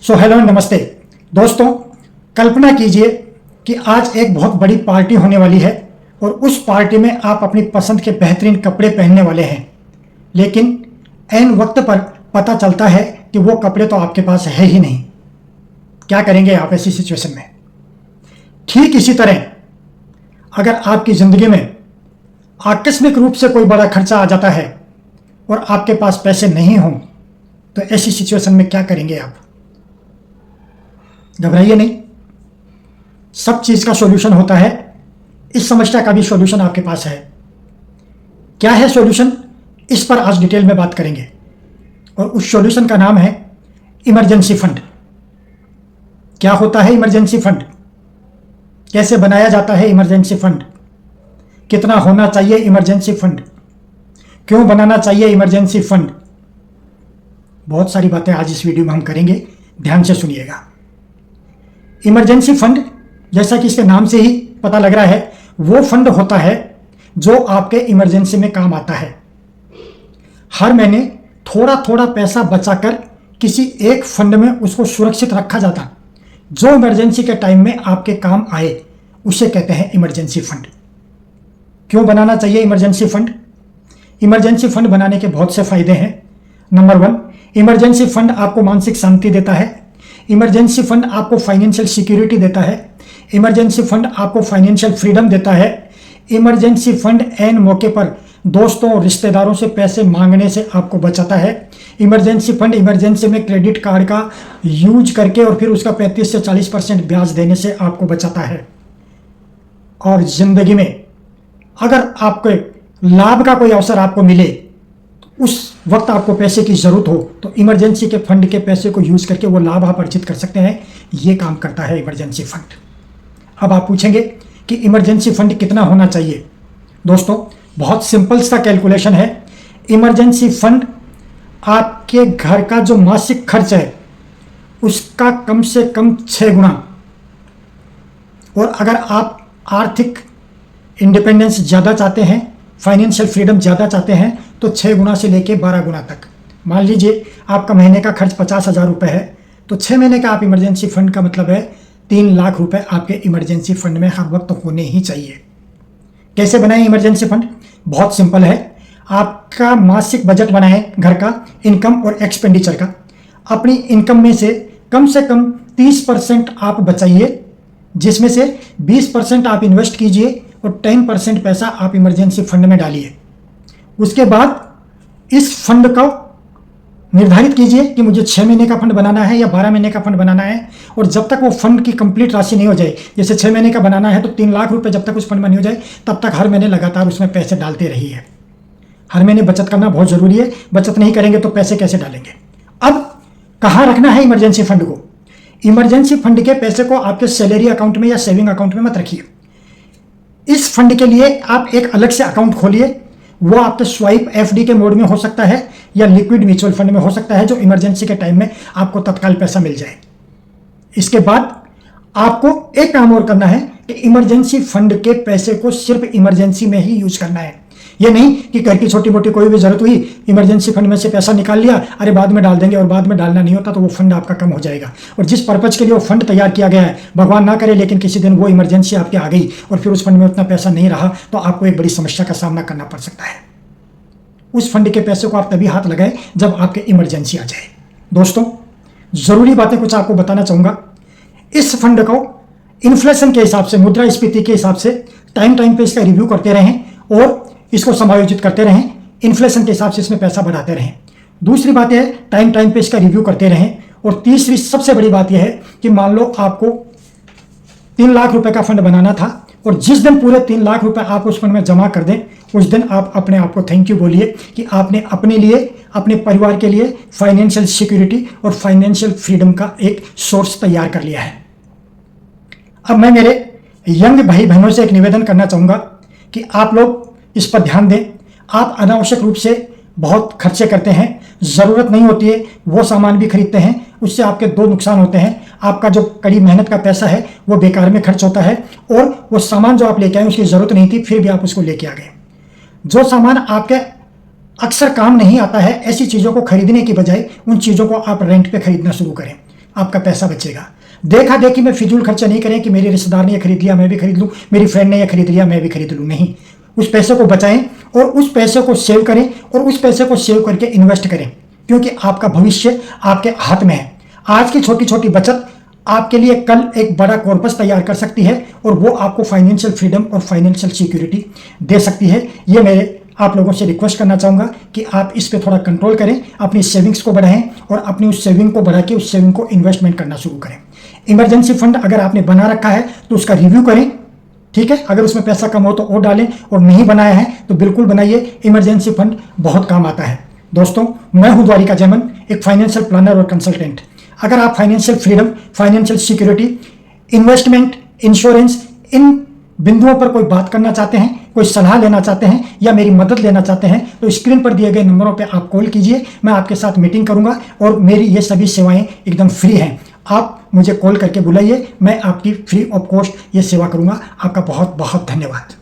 So hello नमस्ते दोस्तों, कल्पना कीजिए कि आज एक बहुत बड़ी पार्टी होने वाली है और उस पार्टी में आप अपनी पसंद के बेहतरीन कपड़े पहनने वाले हैं, लेकिन ऐन वक्त पर पता चलता है कि वो कपड़े तो आपके पास है ही नहीं। क्या करेंगे आप ऐसी सिचुएशन में? ठीक इसी तरह अगर आपकी ज़िंदगी में आकस्मिक रूप से कोई बड़ा खर्चा आ जाता है और आपके पास पैसे नहीं हों, तो ऐसी सिचुएशन में क्या करेंगे आप? घबराइए नहीं, सब चीज़ का सॉल्यूशन होता है। इस समस्या का भी सॉल्यूशन आपके पास है। क्या है सॉल्यूशन, इस पर आज डिटेल में बात करेंगे और उस सॉल्यूशन का नाम है इमरजेंसी फंड। क्या होता है इमरजेंसी फंड? कैसे बनाया जाता है इमरजेंसी फंड? कितना होना चाहिए इमरजेंसी फंड? क्यों बनाना चाहिए इमरजेंसी फंड? बहुत सारी बातें आज इस वीडियो में हम करेंगे, ध्यान से सुनिएगा। इमरजेंसी फंड, जैसा कि इसके नाम से ही पता लग रहा है, वो फंड होता है जो आपके इमरजेंसी में काम आता है। हर महीने थोड़ा थोड़ा पैसा बचाकर किसी एक फंड में उसको सुरक्षित रखा जाता, जो इमरजेंसी के टाइम में आपके काम आए, उसे कहते हैं इमरजेंसी फंड। क्यों बनाना चाहिए इमरजेंसी फंड? इमरजेंसी फंड बनाने के बहुत से फायदे हैं। नंबर 1, इमरजेंसी फंड आपको मानसिक शांति देता है। इमरजेंसी फंड आपको फाइनेंशियल सिक्योरिटी देता है। इमरजेंसी फंड आपको फाइनेंशियल फ्रीडम देता है। इमरजेंसी फंड ऐन मौके पर दोस्तों और रिश्तेदारों से पैसे मांगने से आपको बचाता है। इमरजेंसी फंड इमरजेंसी में क्रेडिट कार्ड का यूज करके और फिर उसका 35 से 40% ब्याज देने से आपको बचाता है। और जिंदगी में अगर आपको लाभ का कोई अवसर आपको मिले, उस वक्त आपको पैसे की जरूरत हो, तो इमरजेंसी के फंड के पैसे को यूज करके वो लाभ आप अर्जित कर सकते हैं। ये काम करता है इमरजेंसी फंड। अब आप पूछेंगे कि इमरजेंसी फंड कितना होना चाहिए? दोस्तों, बहुत सिंपल सा कैलकुलेशन है। इमरजेंसी फंड आपके घर का जो मासिक खर्च है उसका कम से कम 6 गुना, और अगर आप आर्थिक इंडिपेंडेंस ज़्यादा चाहते हैं, फाइनेंशियल फ्रीडम ज़्यादा चाहते हैं, तो 6 गुना से लेके 12 गुना तक। मान लीजिए आपका महीने का खर्च 50,000 रुपये है, तो 6 महीने का आप इमरजेंसी फंड का मतलब है 3 लाख रुपए आपके इमरजेंसी फंड में हर वक्त होने ही चाहिए। कैसे बनाएं इमरजेंसी फंड? बहुत सिंपल है। आपका मासिक बजट बनाएं घर का, इनकम और एक्सपेंडिचर का। अपनी इनकम में से कम 30% आप बचाइए, जिसमें से 20% आप इन्वेस्ट कीजिए और 10% पैसा आप इमरजेंसी फंड में डालिए। उसके बाद इस फंड को निर्धारित कीजिए कि मुझे 6 महीने का फंड बनाना है या 12 महीने का फंड बनाना है, और जब तक वो फंड की कंप्लीट राशि नहीं हो जाए, जैसे 6 महीने का बनाना है तो 3 लाख रुपए जब तक उस फंड में नहीं हो जाए, तब तक हर महीने लगातार उसमें पैसे डालते रहिए। हर महीने बचत करना बहुत जरूरी है। बचत नहीं करेंगे तो पैसे कैसे डालेंगे? अब कहाँ रखना है इमरजेंसी फंड को? इमरजेंसी फंड के पैसे को आपके सैलरी अकाउंट में या सेविंग अकाउंट में मत रखिए। इस फंड के लिए आप एक अलग से अकाउंट खोलिए। वो आपके स्वाइप एफडी के मोड में हो सकता है या लिक्विड म्यूचुअल फंड में हो सकता है, जो इमरजेंसी के टाइम में आपको तत्काल पैसा मिल जाए। इसके बाद आपको एक काम और करना है कि इमरजेंसी फंड के पैसे को सिर्फ इमरजेंसी में ही यूज करना है। ये नहीं कि घर की छोटी मोटी कोई भी जरूरत हुई, इमरजेंसी फंड में से पैसा निकाल लिया, अरे बाद में डाल देंगे, और बाद में डालना नहीं होता तो वो फंड आपका कम हो जाएगा। और जिस पर्पज के लिए वो फंड तैयार किया गया है, भगवान ना करे लेकिन किसी दिन वो इमरजेंसी आपके आ गई और फिर उस फंड में उतना पैसा नहीं रहा, तो आपको एक बड़ी समस्या का सामना करना पड़ सकता है। उस फंड के पैसे को आप तभी हाथ लगाएं जब आपके इमरजेंसी आ जाए। दोस्तों, जरूरी बातें कुछ आपको बताना चाहूंगा। इस फंड को इन्फ्लेशन के हिसाब से, मुद्रास्फीति के हिसाब से टाइम पे इसका रिव्यू करते रहें और इसको समायोजित करते रहें। इन्फ्लेशन के हिसाब से इसमें पैसा बढ़ाते रहें। दूसरी बात यह है, टाइम पे इसका रिव्यू करते रहें। और तीसरी सबसे बड़ी बात यह है कि मान लो आपको 3 लाख रुपए का फंड बनाना था, और जिस दिन पूरे 3 लाख रुपए आप उस फंड में जमा कर दें, उस दिन आप अपने आप को थैंक यू बोलिए कि आपने अपने लिए, अपने परिवार के लिए फाइनेंशियल सिक्योरिटी और फाइनेंशियल फ्रीडम का एक सोर्स तैयार कर लिया है। अब मैं मेरे यंग भाई बहनों से एक निवेदन करना चाहूंगा कि आप लोग इस पर ध्यान दें। आप अनावश्यक रूप से बहुत खर्चे करते हैं, ज़रूरत नहीं होती है वो सामान भी खरीदते हैं। उससे आपके 2 नुकसान होते हैं। आपका जो कड़ी मेहनत का पैसा है वो बेकार में खर्च होता है, और वो सामान जो आप लेके आए उसकी ज़रूरत नहीं थी, फिर भी आप उसको लेके आ गए। जो सामान आपके अक्सर काम नहीं आता है, ऐसी चीज़ों को खरीदने की बजाय उन चीज़ों को आप रेंट पे खरीदना शुरू करें। आपका पैसा बचेगा। देखा देखी में फिजूल खर्चा नहीं करें कि मेरे रिश्तेदार ने ये खरीद लिया मैं भी खरीद लूँ, मेरी फ्रेंड ने ये खरीद लिया मैं भी खरीद लूँ। नहीं, उस पैसे को बचाएं और उस पैसे को सेव करें और उस पैसे को सेव करके इन्वेस्ट करें, क्योंकि आपका भविष्य आपके हाथ में है। आज की छोटी छोटी बचत आपके लिए कल एक बड़ा कॉर्पस तैयार कर सकती है और वो आपको फाइनेंशियल फ्रीडम और फाइनेंशियल सिक्योरिटी दे सकती है। ये मेरे आप लोगों से रिक्वेस्ट करना चाहूँगा कि आप इस पे थोड़ा कंट्रोल करें, अपनी सेविंग्स को बढ़ाएं और अपनी उस सेविंग को बढ़ा के उस सेविंग को इन्वेस्टमेंट करना शुरू करें। इमरजेंसी फंड अगर आपने बना रखा है तो उसका रिव्यू करें, ठीक है। अगर उसमें पैसा कम हो तो और डालें, और नहीं बनाया है तो बिल्कुल बनाइए। इमरजेंसी फंड बहुत काम आता है। दोस्तों, मैं हूं द्वारिका जैमन, एक फाइनेंशियल प्लानर और कंसल्टेंट। अगर आप financial freedom, financial security, investment, insurance, इन बिंदुओं पर कोई बात करना चाहते हैं, कोई सलाह लेना चाहते हैं या मेरी मदद लेना चाहते हैं तो स्क्रीन पर दिए गए नंबरों पर आप कॉल कीजिए। मैं आपके साथ मीटिंग करूंगा और मेरी ये सभी सेवाएं एकदम फ्री हैं। आप मुझे कॉल करके बुलाइए, मैं आपकी फ्री ऑफ कॉस्ट ये सेवा करूंगा। आपका बहुत बहुत धन्यवाद।